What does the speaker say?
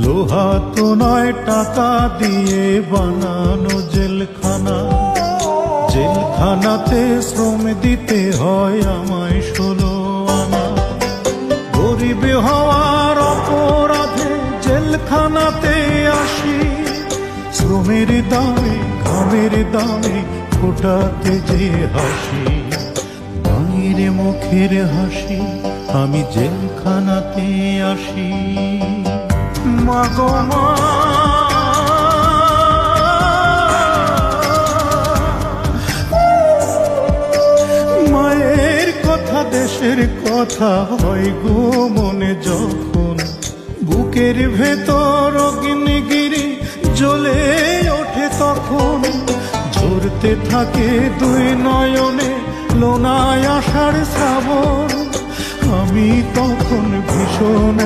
লোহা তো নয় টাকা দিয়ে বানানো জেলখানা, জেলখানাতে শ্রম দিতে হয় আমায় 16 আনা। গরিব হওয়ার অপরাধে জেলখানাতে আসি, শ্রমের দামে ঘামের দামে ফোটাতে যে হাসি, মায়ের মুখের হাসি আমি জেলখানাতে আসি। মাগো মা, মায়ের কথা দেশের কথা হয় গো মনে যখন, বুকের ভেতর অগ্নিগিরি জ্বলে ওঠে তখন, ঝরতে থাকে দুই নয়নে লোনায় আষাঢ় শ্রাবণ, আমি তখন ভীষণ